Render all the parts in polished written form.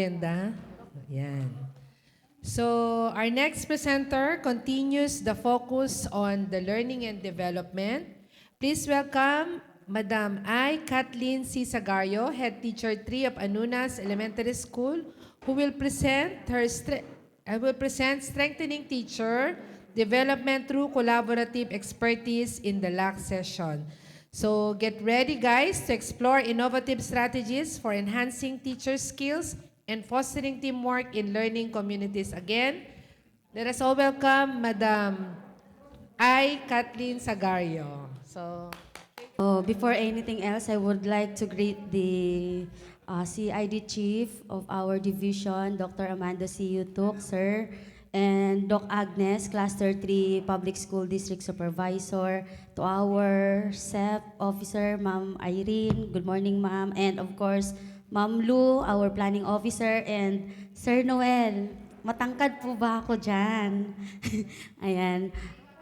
Agenda. Yan. So, our next presenter continues the focus on the learning and development. Please welcome Madam I. Kathleen C. Sagario, Head Teacher 3 of Anunas Elementary School, who will present Strengthening Teacher Development through Collaborative Expertise in the last session. So get ready, guys, to explore innovative strategies for enhancing teacher skills and fostering teamwork in learning communities. Again, let us all welcome Madam I. Kathleen Sagario. Before anything else, I would like to greet the CID Chief of our division, Dr. Amanda C. Yutuk, sir, and Doc Agnes, Cluster 3 Public School District Supervisor, to our SEP Officer, Ma'am Irene, good morning, ma'am, and of course, Ma'am Lu, our Planning Officer, and Sir Noel. Matangkad po ba ako dyan? Ayan.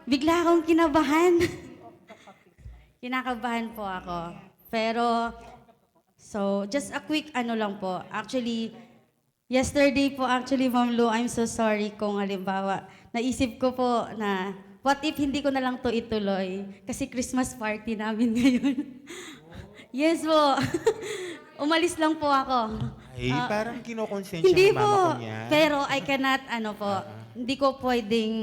Bigla akong kinabahan. Kinakabahan po ako. Pero, so, just a quick ano lang po. Actually, yesterday po, Ma'am Lu, I'm so sorry kung halimbawa, naisip ko po na, what if hindi ko na lang to ituloy? Kasi Christmas party namin ngayon. Yes po. Umalis lang po ako. Ay, parang kinokonsensya Hindi ng mama ko po. niya. Pero I cannot, ano po, hindi ko pwedeng,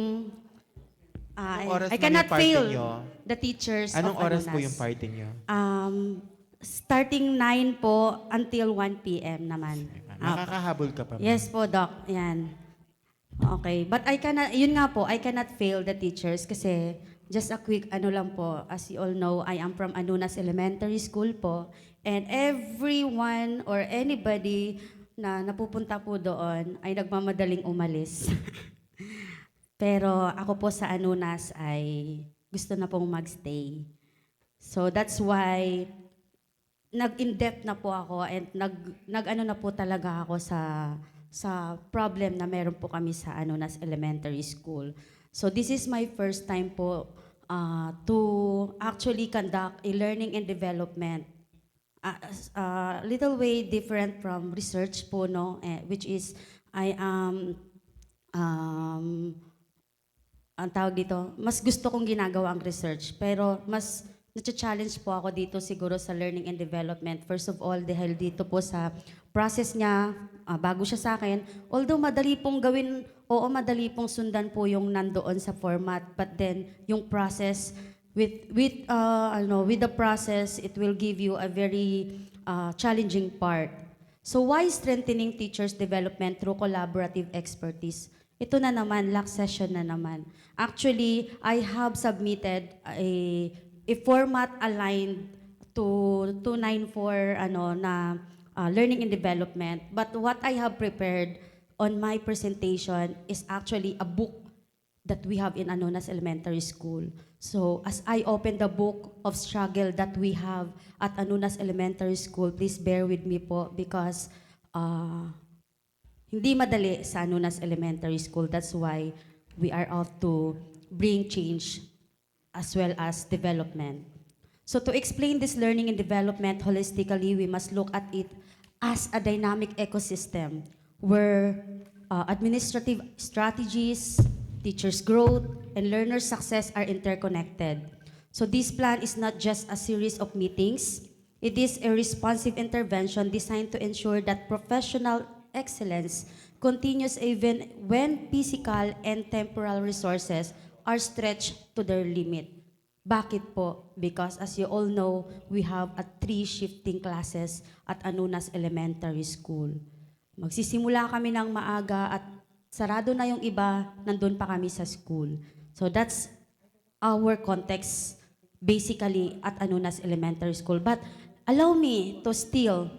Anong oras I naman cannot yung party fail nyo? the teachers Anong of oras po Anunas. yung party nyo? Starting 9 po until 1 p.m. naman. Nakakahabol ka pa ba? Yes po, Doc. Yan. Okay. But I cannot, yun nga po, I cannot fail the teachers kasi just a quick ano lang po, as you all know, I am from Anunas Elementary School po. And everyone or anybody na napupunta po doon ay nagmamadaling umalis. Pero ako po sa Anunas ay gusto na pong magstay. So that's why nag-in-depth na po ako and nag-ano na po talaga ako sa problem na meron po kami sa Anunas Elementary School. So this is my first time po to actually conduct a learning and development. Little way different from research po, no? Which is I am ang tawag dito, mas gusto kong ginagawa ang research. Pero mas na-challenge po ako dito siguro sa learning and development. First of all, dahil dito po sa process niya, bago siya sa akin, although madali pong gawin, madali pong sundan po yung nandoon sa format. But then, yung process, with the process, it will give you a very challenging part. So why strengthening teachers' development through collaborative expertise? Ito na naman, last session na naman. Actually, I have submitted a format aligned to 294 learning and development. But what I have prepared on my presentation is actually a book that we have in Anunas Elementary School. So as I open the book of struggle that we have at Anunas Elementary School, please bear with me po because hindi madali sa Anunas Elementary School. That's why we are off to bring change as well as development. So to explain this learning and development holistically, we must look at it as a dynamic ecosystem where administrative strategies, teachers' growth, and learners' success are interconnected. So this plan is not just a series of meetings. It is a responsive intervention designed to ensure that professional excellence continues even when physical and temporal resources are stretched to their limit. Bakit po? Because as you all know, we have 3 shifting classes at Anunas Elementary School. Magsisimula kami ng maaga at sarado na yung iba, nandun pa kami sa school. So that's our context basically at Anunas Elementary School. But allow me to still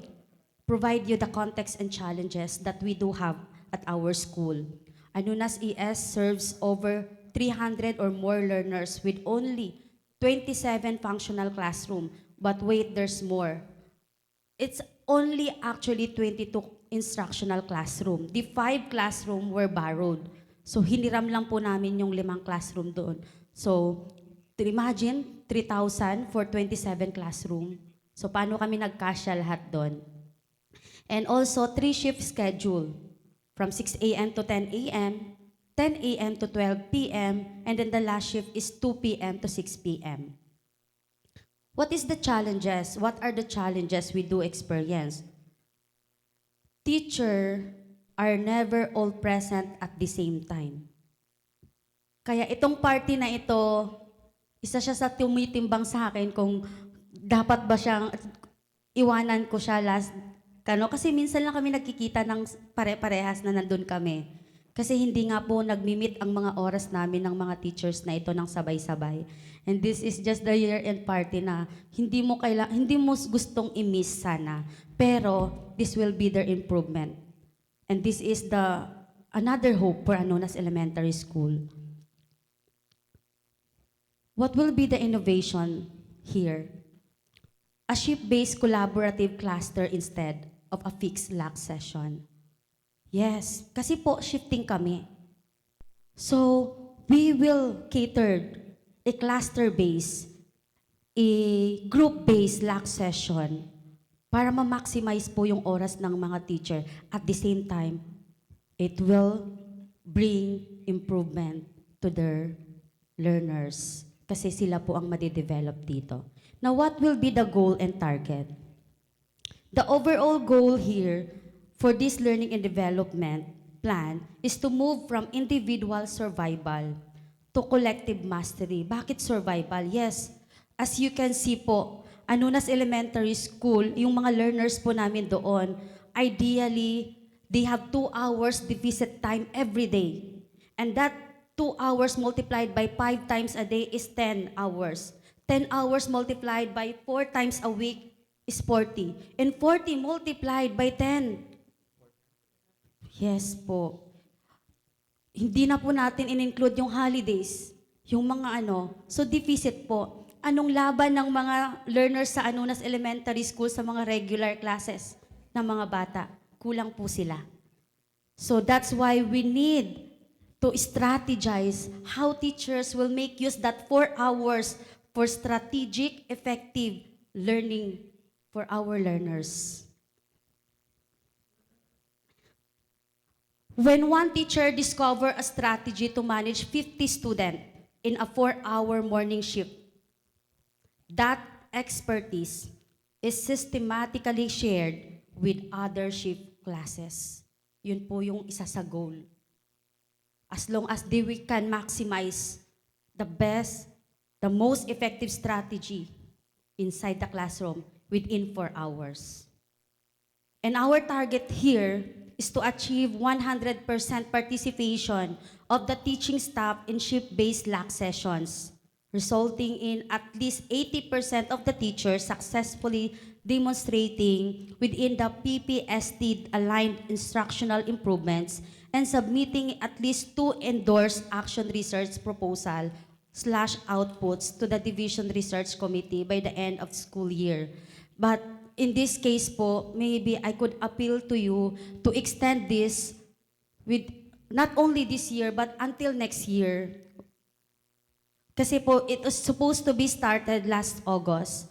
provide you the context and challenges that we do have at our school. Anunas ES serves over 300 or more learners with only 27 functional classroom. But wait, there's more. It's only actually 22 instructional classroom. The 5 classroom were borrowed. So hiniram lang po namin yung 5 classroom doon. So imagine, 3,000 for 27 classroom. So paano kami nagkasya lahat doon? And also 3-shift schedule from 6 a.m. to 10 a.m., 10 a.m. to 12 p.m., and then the last shift is 2 p.m. to 6 p.m. What is the challenges? What are the challenges we do experience? Teacher are never all present at the same time. Kaya itong party na ito, isa siya sa tumitimbang sa akin kung dapat ba siyang iwanan ko siya kasi minsan lang kami nagkikita ng pare-parehas na nandun kami. Kasi hindi nga po nagmi-meet ang mga oras namin ng mga teachers na ito ng sabay-sabay. And this is just the year-end party na hindi mo gustong i-miss sana. Pero this will be their improvement. And this is another hope for Anonas Elementary School. What will be the innovation here? A shift-based collaborative cluster instead of a fixed LAC session. Yes, kasi po shifting kami. So, we will cater a cluster-based, a group-based LAC session para ma-maximize po yung oras ng mga teacher. At the same time, it will bring improvement to their learners kasi sila po ang madidevelop dito. Now, what will be the goal and target? The overall goal here for this learning and development plan is to move from individual survival to collective mastery. Bakit survival? Yes, as you can see po, Anonas Elementary School, yung mga learners po namin doon, ideally, they have 2 hours deficit time every day. And that 2 hours multiplied by 5 times a day is 10 hours. 10 hours multiplied by 4 times a week is 40. And 40 multiplied by 10. Yes po. Hindi na po natin in-include yung holidays, yung mga So deficit po. Anong laban ng mga learners sa Anonas Elementary School sa mga regular classes ng mga bata? Kulang po sila. So that's why we need to strategize how teachers will make use that 4 hours for strategic, effective learning for our learners. When one teacher discover a strategy to manage 50 students in a 4-hour morning shift, that expertise is systematically shared with other shift classes. Yun po yung isa sa goal. As long as we can maximize the best, the most effective strategy inside the classroom within 4 hours. And our target here is to achieve 100% participation of the teaching staff in shift-based LAC sessions, resulting in at least 80% of the teachers successfully demonstrating within the PPST-aligned instructional improvements and submitting at least 2 endorsed action research proposal/outputs to the Division Research Committee by the end of school year. But in this case po, maybe I could appeal to you to extend this with not only this year, but until next year. Kasi po, it was supposed to be started last August.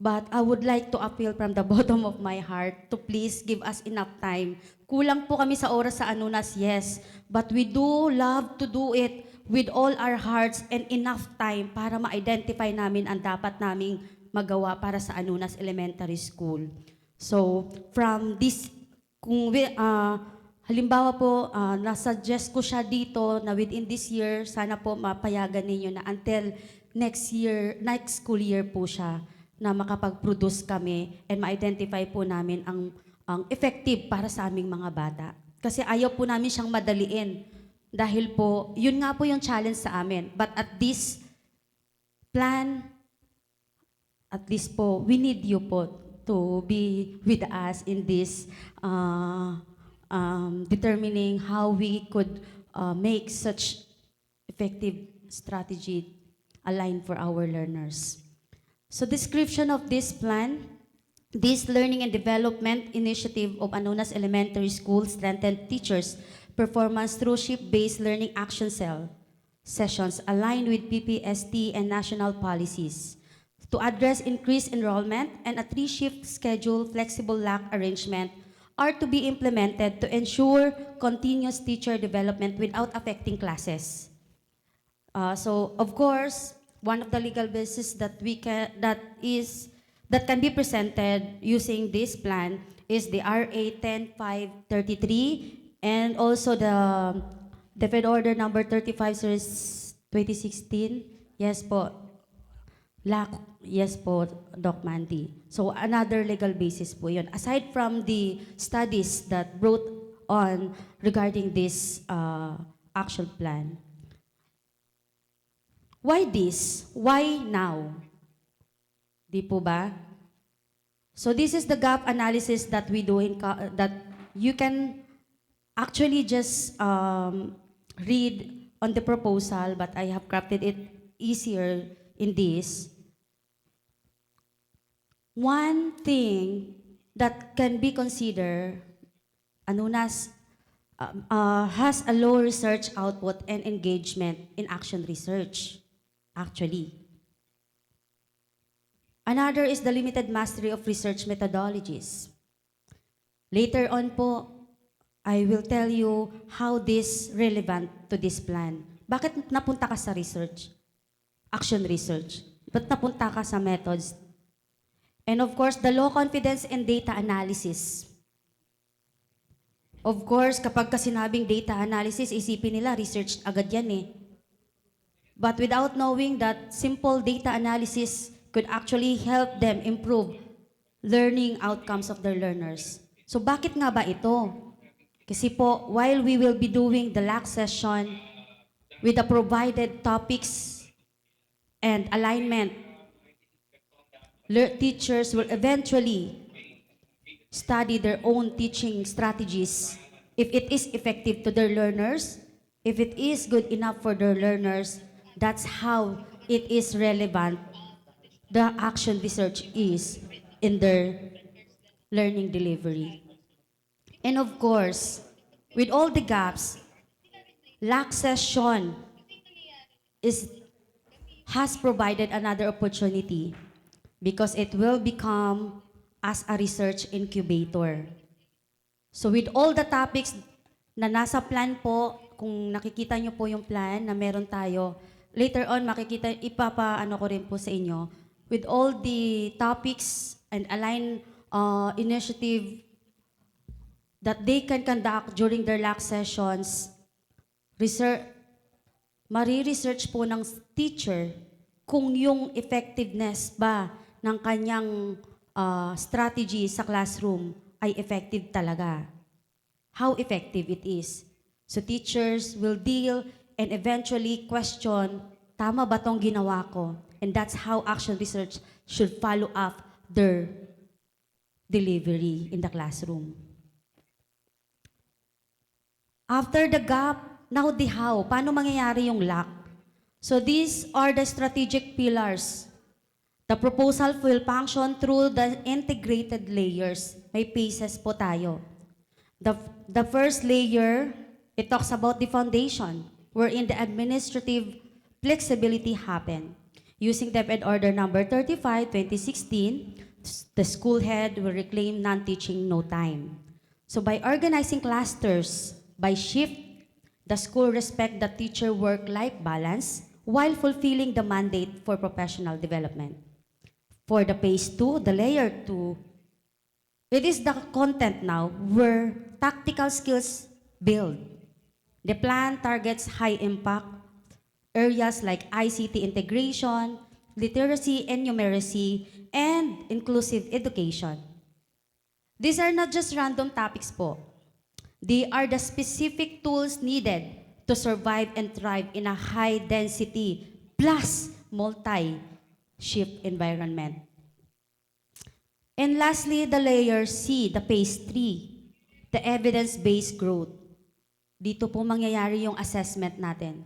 But I would like to appeal from the bottom of my heart to please give us enough time. Kulang po kami sa oras sa Anonas, yes. But we do love to do it with all our hearts and enough time para ma-identify namin ang dapat naming magawa para sa Anonas Elementary School. So, from this, halimbawa po, nasuggest ko siya dito na within this year, sana po mapayagan ninyo na until next school year po siya, na makapag-produce kami and ma-identify po namin ang effective para sa aming mga bata. Kasi ayaw po namin siyang madaliin. Dahil po, yun nga po yung challenge sa amin. But at this plan, at least po, we need you po to be with us in this determining how we could make such effective strategy aligned for our learners. So description of this plan, this learning and development initiative of Anonas Elementary School strengthened teachers' performance through shift-based learning action cell sessions aligned with PPST and national policies. To address increased enrollment and a 3-shift schedule flexible LAC arrangement are to be implemented to ensure continuous teacher development without affecting classes. So, of course, one of the legal basis that can be presented using this plan is the RA 10533 and also the Fed Order number 35 series 2016. Yes po. Yes po, Doc Mandy. So another legal basis po yun. Aside from the studies that brought on regarding this action plan. Why this? Why now? Di po ba? So this is the gap analysis that we do that you can actually just read on the proposal, but I have crafted it easier in this. One thing that can be considered, Anunas has a low research output and engagement in action research, actually. Another is the limited mastery of research methodologies. Later on po, I will tell you how this relevant to this plan. Bakit napunta ka sa research? Action research. Ba't napunta ka sa methods? And of course, the low confidence in data analysis. Of course, kapag sinabing data analysis, isipin nila research agad yan eh. But without knowing that simple data analysis could actually help them improve learning outcomes of their learners. So bakit nga ba ito? Kasi po, while we will be doing the LAC session with the provided topics and alignment, teachers will eventually study their own teaching strategies. If it is effective to their learners, if it is good enough for their learners, that's how it is relevant. The action research is in their learning delivery. And of course, with all the gaps, LAC session has provided another opportunity because it will become as a research incubator. So with all the topics na nasa plan po, kung nakikita nyo po yung plan na meron tayo, later on makikita, ipapaano ko rin po sa inyo, with all the topics and align initiative that they can conduct during their LAC sessions, mari-research po ng teacher kung yung effectiveness ba ng kanyang strategy sa classroom ay effective talaga. How effective it is. So teachers will deal and eventually question, tama ba tong ginawa ko? And that's how action research should follow up their delivery in the classroom. After the gap, now the how. Paano mangyayari yung LAC? So these are the strategic pillars. The proposal will function through the integrated layers. May phases po tayo. The first layer, it talks about the foundation, wherein the administrative flexibility happen. Using the Fed Order number 35, 2016, the school head will reclaim non-teaching no time. So by organizing clusters, by shift, the school respect the teacher work-life balance while fulfilling the mandate for professional development. For the phase 2, the layer 2, it is the content now where tactical skills build. The plan targets high-impact areas like ICT integration, literacy and numeracy, and inclusive education. These are not just random topics po. They are the specific tools needed to survive and thrive in a high-density plus multi-shift environment. And lastly, the layer C, the phase 3, the evidence-based growth. Dito po mangyayari yung assessment natin.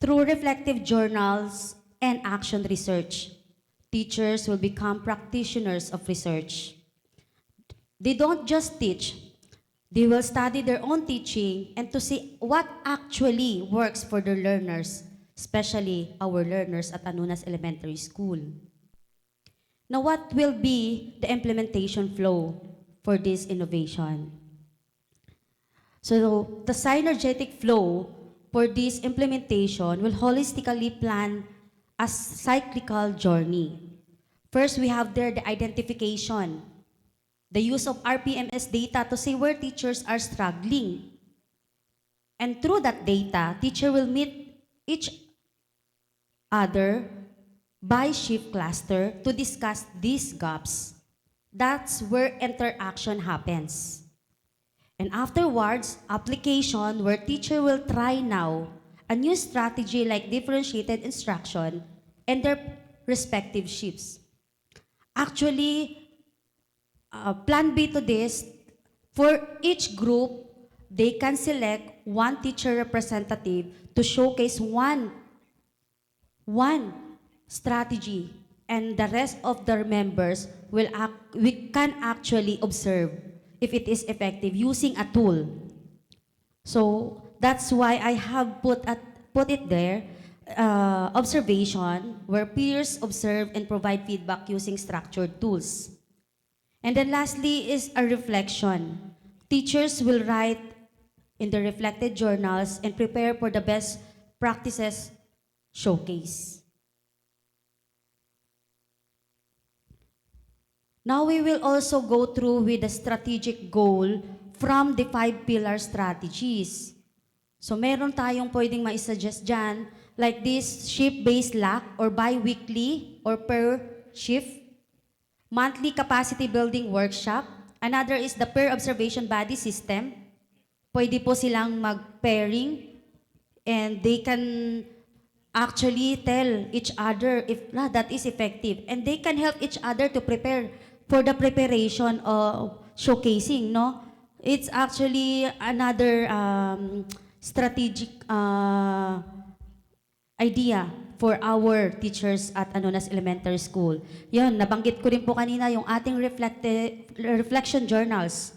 Through reflective journals and action research, teachers will become practitioners of research. They don't just teach, they will study their own teaching and to see what actually works for their learners, especially our learners at Anunas Elementary School. Now, what will be the implementation flow for this innovation. So the synergetic flow for this implementation will holistically plan a cyclical journey. First, we have there the identification, the use of RPMS data to see where teachers are struggling. And through that data, teacher will meet each other by shift cluster to discuss these gaps. That's where interaction happens. And afterwards, application where teacher will try now a new strategy like differentiated instruction and their respective shifts. Actually, plan B to this, for each group, they can select one teacher representative to showcase one strategy, and the rest of the members we can actually observe if it is effective using a tool. So that's why I have put it there, observation, where peers observe and provide feedback using structured tools. And then lastly is a reflection. Teachers will write in the reflected journals and prepare for the best practices showcase. Now we will also go through with the strategic goal from the 5-pillar strategies. So meron tayong pwedeng maisuggest dyan, like this shift-based LAC or bi-weekly or per shift, monthly capacity building workshop. Another is the peer observation body system. Pwede po silang mag-pairing and they can actually tell each other if that is effective. And they can help each other to prepare for the preparation of showcasing, no? It's actually another strategic idea for our teachers at Anonas Elementary School. Yun, nabanggit ko rin po kanina yung ating reflection journals.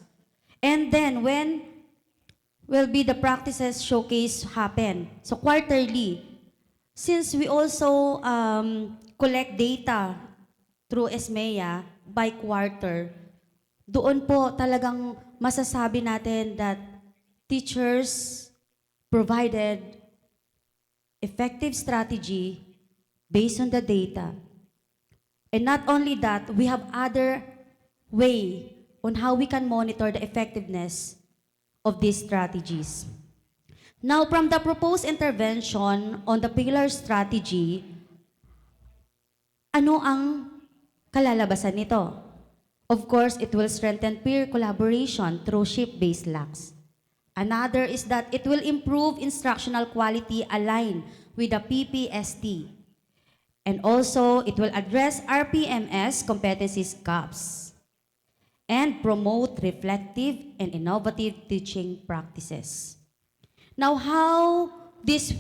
And then, when will be the practices showcase happen? So, quarterly. Since we also collect data through ESMEA by quarter, doon po talagang masasabi natin that teachers provided effective strategy based on the data. And not only that, we have other way on how we can monitor the effectiveness of these strategies. Now, from the proposed intervention on the pillar strategy, ano ang kalalabasan nito? Of course, it will strengthen peer collaboration through shift-based LACs. Another is that it will improve instructional quality aligned with the PPST. And also, it will address RPMS competencies gaps and promote reflective and innovative teaching practices. Now, how this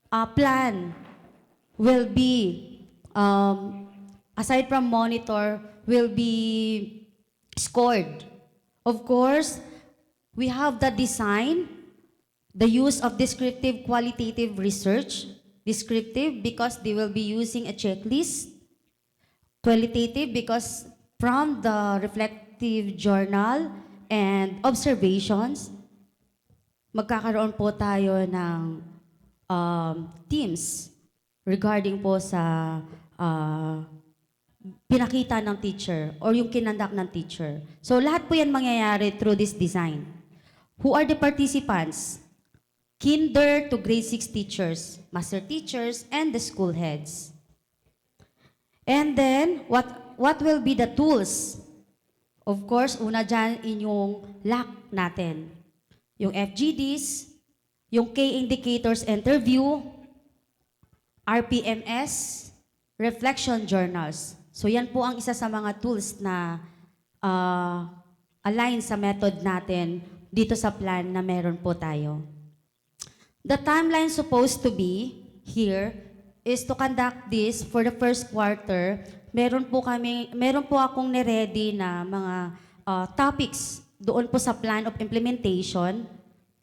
plan will be, aside from monitor, will be scored. Of course, we have the design, the use of descriptive qualitative research. Descriptive because they will be using a checklist. Qualitative because from the reflective journal and observations, magkakaroon po tayo ng teams regarding po sa pinakita ng teacher or yung kinandak ng teacher. So lahat po yan mangyayari through this design. Who are the participants? Kinder to grade 6 teachers, master teachers, and the school heads. And then, what will be the tools? Of course, una dyan inyong LAC natin. Yung FGDs, yung K indicators interview, RPMS, reflection journals. So yan po ang isa sa mga tools na align sa method natin dito sa plan na meron po tayo. The timeline supposed to be here is to conduct this for the first quarter. Meron po akong ni-ready na mga topics doon po sa plan of implementation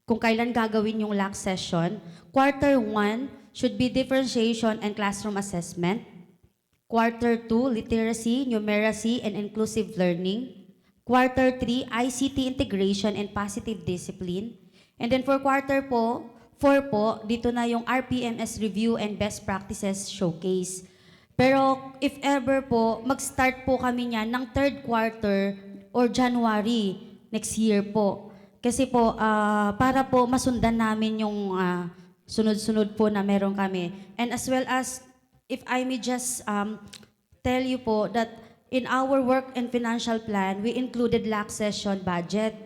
kung kailan gagawin yung LAC session. Quarter 1 should be differentiation and classroom assessment. Quarter 2, literacy, numeracy, and inclusive learning. Quarter 3, ICT integration and positive discipline. And then for quarter 4 po, dito na yung RPMS review and best practices showcase. Pero if ever po, mag-start po kami niyan ng third quarter or January next year po. Kasi po, para po masundan namin yung sunod-sunod po na meron kami. And as well as, if I may just tell you po that in our work and financial plan, we included lack session budget.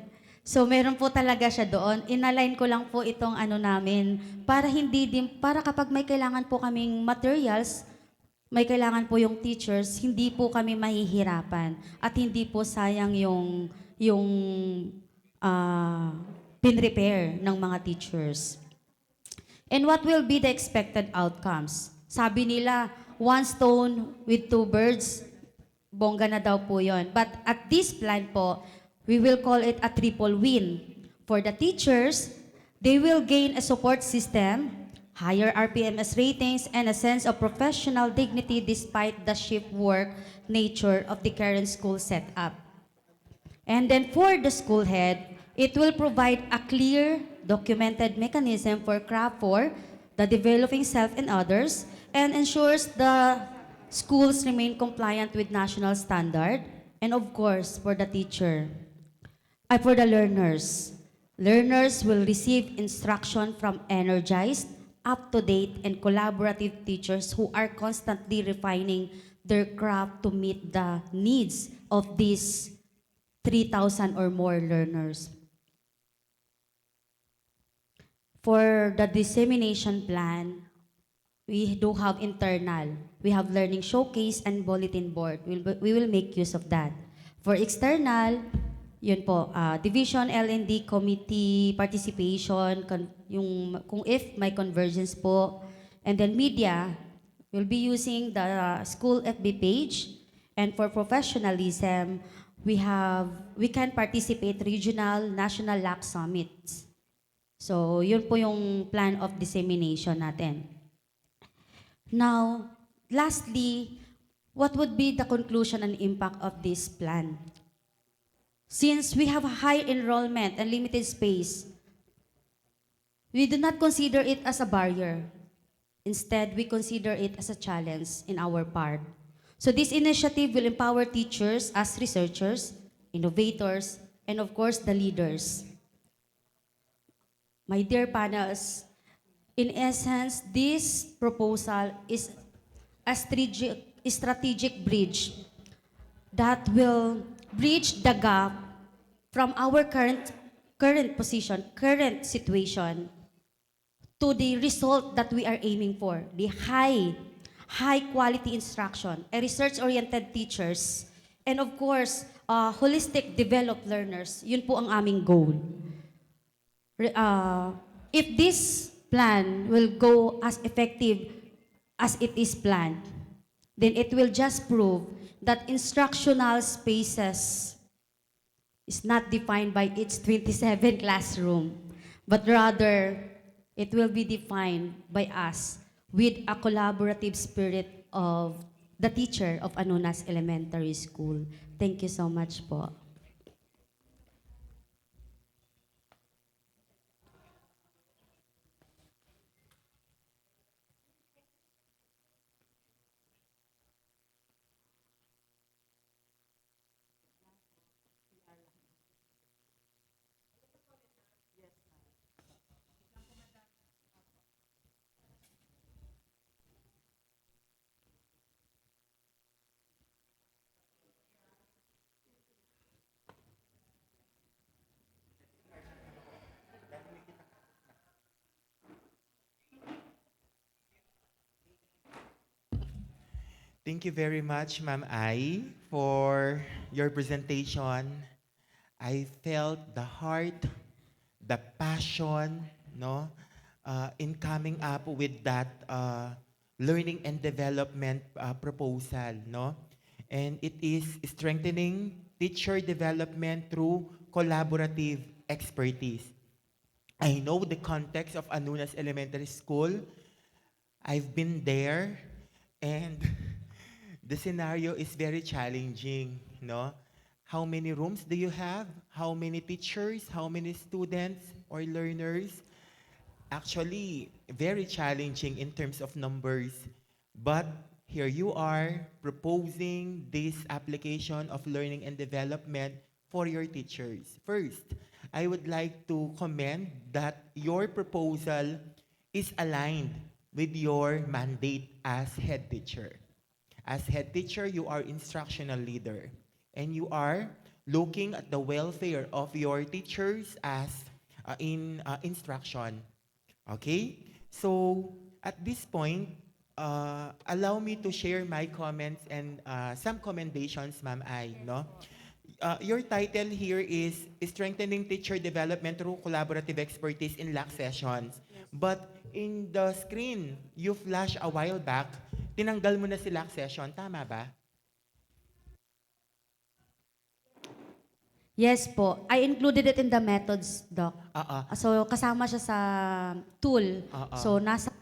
So meron po talaga siya doon. Inalign ko lang po itong namin para kapag may kailangan po kaming materials, may kailangan po yung teachers, hindi po kami mahihirapan at hindi po sayang yung pin-repair ng mga teachers. And what will be the expected outcomes? Sabi nila, one stone with two birds, bongga na daw po yon. But at this plan po, we will call it a triple win. For the teachers, they will gain a support system, higher RPMS ratings, and a sense of professional dignity despite the shift work nature of the current school setup. And then for the school head, it will provide a clear, documented mechanism for craft for the developing self and others, and ensures the schools remain compliant with national standard, and of course, for the teacher, for the learners. Learners will receive instruction from energized, up-to-date, and collaborative teachers who are constantly refining their craft to meet the needs of these 3,000 or more learners. For the dissemination plan, we do have internal. We have learning showcase and bulletin board. We will make use of that. For external, yun po, division, L&D, committee, participation, kung if may convergence po. And then media, we'll be using the school FB page. And for professionalism, we can participate regional, national LAC summits. So, yun po yung plan of dissemination natin. Now, lastly, what would be the conclusion and impact of this plan? Since we have a high enrollment and limited space, we do not consider it as a barrier. Instead, we consider it as a challenge in our part. So this initiative will empower teachers as researchers, innovators, and of course, the leaders. My dear panels, in essence, this proposal is a strategic bridge that will bridge the gap from our current position, current situation, to the result that we are aiming for, the high quality instruction, a research-oriented teachers, and of course, holistic developed learners. Yun po ang aming goal. If this plan will go as effective as it is planned, then it will just prove that instructional spaces is not defined by its 27 classroom, but rather it will be defined by us with a collaborative spirit of the teacher of Anunas Elementary School. Thank you so much po. Thank you very much, Ma'am Ai, for your presentation. I felt the heart, the passion, no, in coming up with that learning and development proposal, no, and it is strengthening teacher development through collaborative expertise. I know the context of Anunas Elementary School. I've been there, and the scenario is very challenging, no? How many rooms do you have? How many teachers? How many students or learners? Actually, very challenging in terms of numbers. But here you are proposing this application of learning and development for your teachers. First, I would like to commend that your proposal is aligned with your mandate as head teacher. As head teacher, you are instructional leader and you are looking at the welfare of your teachers as in instruction. Okay? So, at this point, allow me to share my comments and some commendations, Ma'am Ai, no? Your title here is Strengthening Teacher Development Through Collaborative Expertise in LAC Sessions. But in the screen, you flash a while back, tinanggal mo na si LAC Session. Tama ba? Yes po. I included it in the methods, Doc. So, kasama siya sa tool. So, nasa...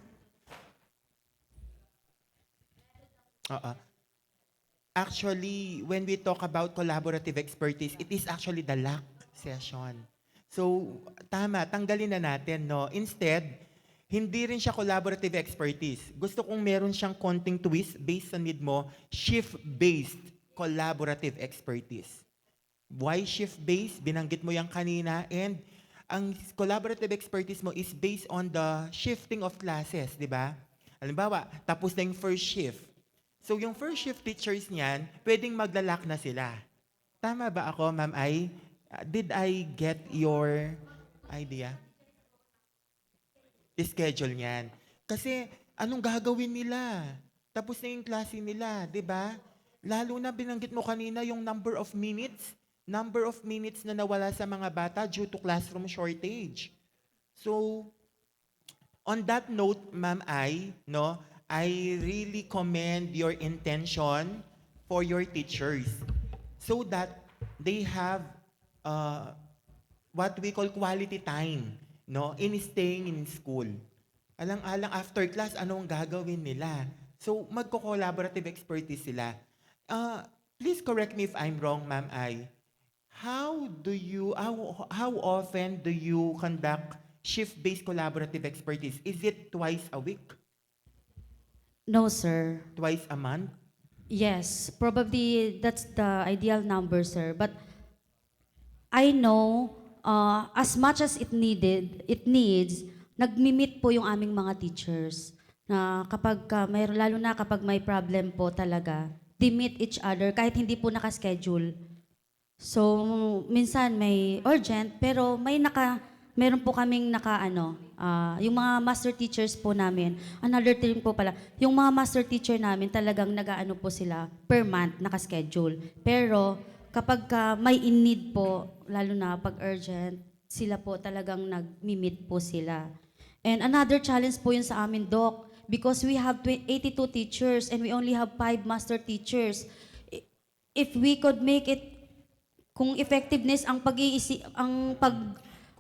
Actually, when we talk about collaborative expertise, it is actually the LAC session. So, tama, tanggalin na natin, no? Instead, hindi rin siya collaborative expertise. Gusto kong meron siyang konting twist based sa need mo, shift-based collaborative expertise. Why shift-based? Binanggit mo yan kanina. And ang collaborative expertise mo is based on the shifting of classes, di ba? Halimbawa, tapos na yung first shift. So yung first shift teachers niyan, pwedeng maglalak na sila. Tama ba ako, Ma'am Ai? Did I get your idea? Schedule niyan. Kasi anong gagawin nila? Tapos na yung klase nila, di ba? Lalo na binanggit mo kanina yung number of minutes na nawala sa mga bata due to classroom shortage. So, on that note, Ma'am Ai, no, I really commend your intention for your teachers so that they have what we call quality time, no, in staying in school. Alang-alang after class, anong gagawin nila? So, magko-collaborative expertise sila. Please correct me if I'm wrong, Ma'am Ai. How often do you conduct shift-based collaborative expertise? Is it twice a week? No, sir. Twice a month? Yes, probably that's the ideal number, sir. But I know as much as it needs, nagmi-meet po yung aming mga teachers na kapag lalo na kapag may problem po talaga, they meet each other kahit hindi po naka-schedule. So, minsan may urgent, pero meron po kaming yung mga master teachers po namin, another thing po pala, yung mga master teacher namin talagang nag-aano po sila per month, naka-schedule. Pero kapag may in-need po, lalo na pag urgent, sila po talagang nag-meet po sila. And another challenge po yun sa amin, Doc, because we have 82 teachers and we only have 5 master teachers. If we could make it kung effectiveness ang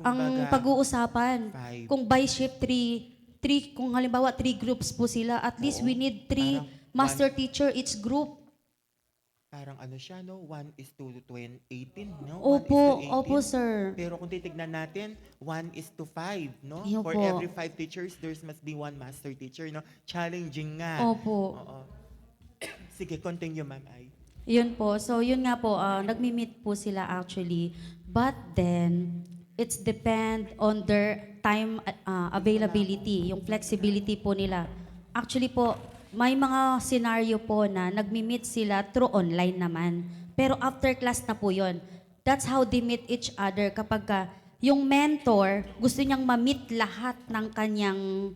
pag-uusapan. Five. Kung by shift 3 kung halimbawa 3 groups po sila, at least we need 3 Parang master teacher each group. Parang ano siya, no? 1:18, no? Opo, 1:18. opo sir. Pero kung titignan natin, 1:5, no? Yun For po. every 5 teachers, there must be 1 master teacher, no? Challenging nga. Opo. Oo. Sige, continue, Ma'am Ai. Yun po. So, yun nga po, nagmi-meet po sila actually. But then, it's depend on their time availability, yung flexibility po nila. Actually po, may mga scenario po na nagmi-meet sila through online naman. Pero after class na po yun. That's how they meet each other kapag yung mentor gusto niyang ma-meet lahat ng kanyang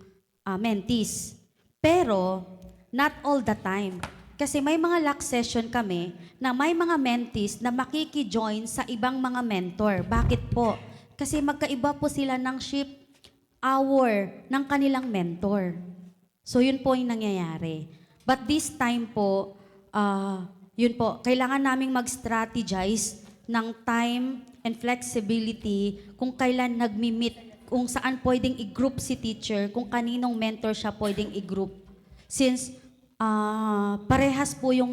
mentees. Pero, not all the time. Kasi may mga LAC session kami na may mga mentees na makiki-join sa ibang mga mentor. Bakit po? Kasi magkaiba po sila ng shift hour ng kanilang mentor. So yun po yung nangyayari. But this time po, yun po, kailangan naming mag-strategize ng time and flexibility kung kailan nagmi-meet, kung saan pwedeng i-group si teacher, kung kaninong mentor siya pwedeng i-group. Since parehas po yung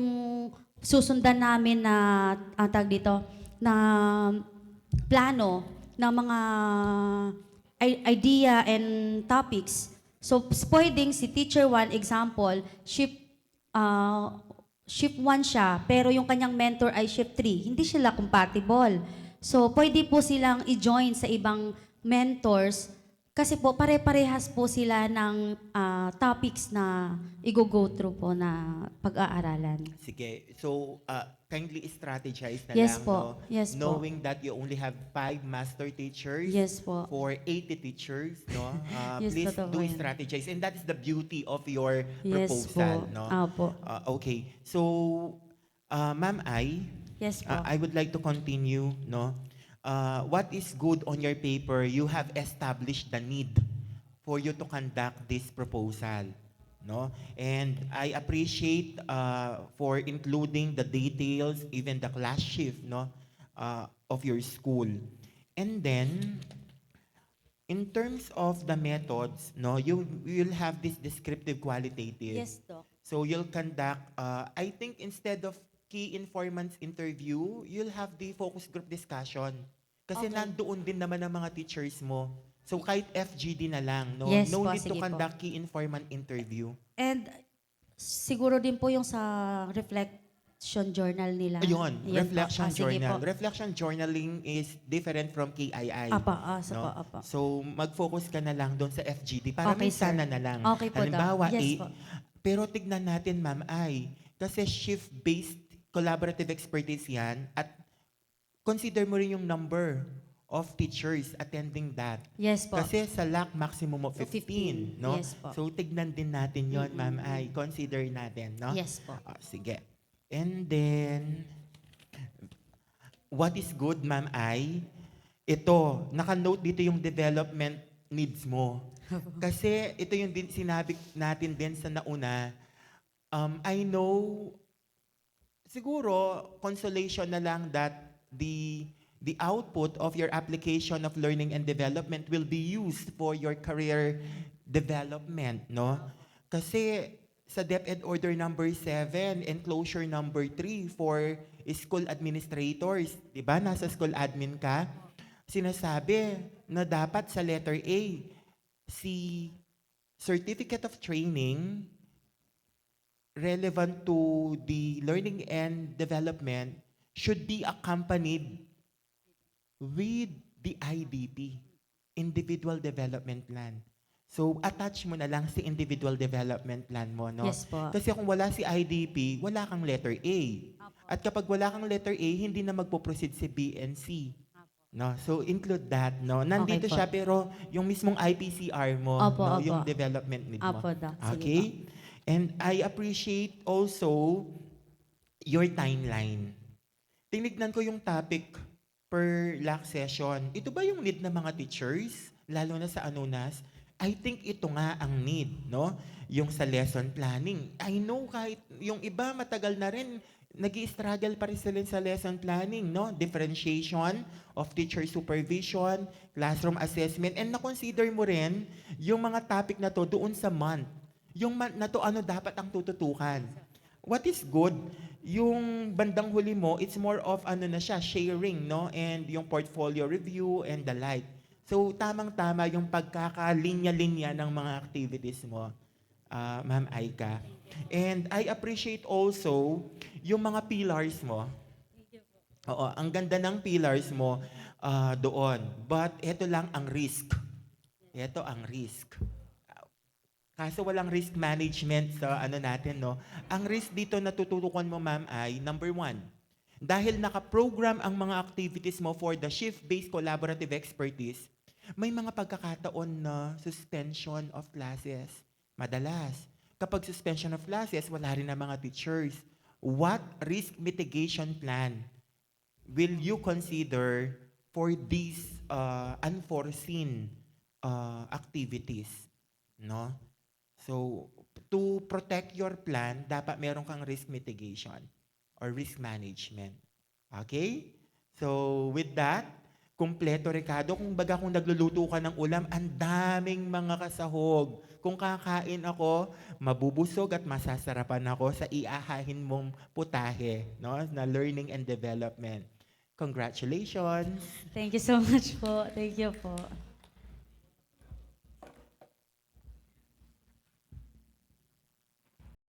susundan namin na ang tag dito na plano ng mga idea and topics. So pwedeng si teacher 1 example, shift 1 siya, pero yung kanyang mentor ay shift 3. Hindi sila compatible. So pwede po silang i-join sa ibang mentors kasi po pare-parehas po sila ng topics na i-go through po na pag-aaralan. Sige. So, kindly strategize na Yes lang, po. no? Yes po. Knowing that you only have 5 master teachers Yes po. for 80 teachers, no? Yes, Please totoo do yan. strategize. And that is the beauty of your Yes proposal, po. no? Opo. Okay. So, Ma'am Ai, Yes po. I would like to continue, no? What is good on your paper, you have established the need for you to conduct this proposal, no? And I appreciate for including the details, even the class shift, no, of your school. And then, in terms of the methods, no, you will have this descriptive qualitative. Yes, Doc. So you'll conduct, I think instead of key informants interview, you'll have the focus group discussion. Kasi Okay. nandoon din naman ang mga teachers mo. So kahit FGD na lang, no? Yes No po, need to sige po. conduct key informant interview. And siguro din po yung sa reflection journal nila. Ayun, Ayan po. reflection Sige journal. po. Reflection journaling is different from KII. Apa, no? apa. So mag-focus ka na lang doon sa FGD para Okay, may sana sir. na lang. Okay po, Doc. Halimbawa, Yes po. pero tignan natin, Ma'am Ai, kasi shift-based collaborative expertise yan at consider mo rin yung number of teachers attending that. Yes po. Kasi sa LAC, maximum of 15, no? Yes po. So, tignan din natin yon, Ma'am Ai. Consider natin, no? Yes po. Sige. And then, what is good, Ma'am Ai? Ito, naka-note dito yung development needs mo. Kasi ito yung sinabi natin din sa nauna. I know, siguro, consolation na lang that the output of your application of learning and development will be used for your career development, no? Kasi sa DepEd Order number 7 and closure number 3 for school administrators, di ba? Nasa school admin ka, sinasabi na dapat sa letter A, si Certificate of Training relevant to the learning and development should be accompanied with the IDP, Individual Development Plan. So, attach mo na lang si Individual Development Plan mo, no? Yes po. Kasi kung wala si IDP, wala kang letter A. At kapag wala kang letter A, hindi na magpo-proceed si B and C. No? So, include that, no? Nandito Okay po. siya, pero yung mismong IPCR mo, Opo, no? opo. Yung development need mo. Opo, Doc. Sige Okay? And I appreciate also your timeline. Tinignan ko yung topic per LAC session. Ito ba yung need ng mga teachers? Lalo na sa ANUNAS? I think ito nga ang need, no? Yung sa lesson planning. I know kahit yung iba matagal na rin, nag-i-struggle pa rin sila sa lesson planning, no? Differentiation of teacher supervision, classroom assessment, and na-consider mo rin yung mga topic na to doon sa month. Yung month na to, ano dapat ang tututukan? What is good? Yung bandang huli mo, it's more of ano na siya, sharing, no? And yung portfolio review and the like. So, tamang-tama yung pagkakalinya-linya ng mga activities mo, Ma'am Aika. And I appreciate also yung mga pillars mo. Oo, ang ganda ng pillars mo doon. But ito lang ang risk. Ito ang risk. Kaso walang risk management sa ano natin, no? Ang risk dito na tututukan mo, Ma'am, ay number 1. Dahil naka-program ang mga activities mo for the shift-based collaborative expertise, may mga pagkakataon na suspension of classes. Madalas, kapag suspension of classes, wala rin na mga teachers. What risk mitigation plan will you consider for these unforeseen activities? No? So, to protect your plan, dapat meron kang risk mitigation or risk management. Okay? So, with that, kumpleto, Ricardo. Kung baga kung nagluluto ka ng ulam, ang daming mga kasahog. Kung kakain ako, mabubusog at masasarapan ako sa iahahin mong putahe, no? Na learning and development. Congratulations! Thank you so much po. Thank you po.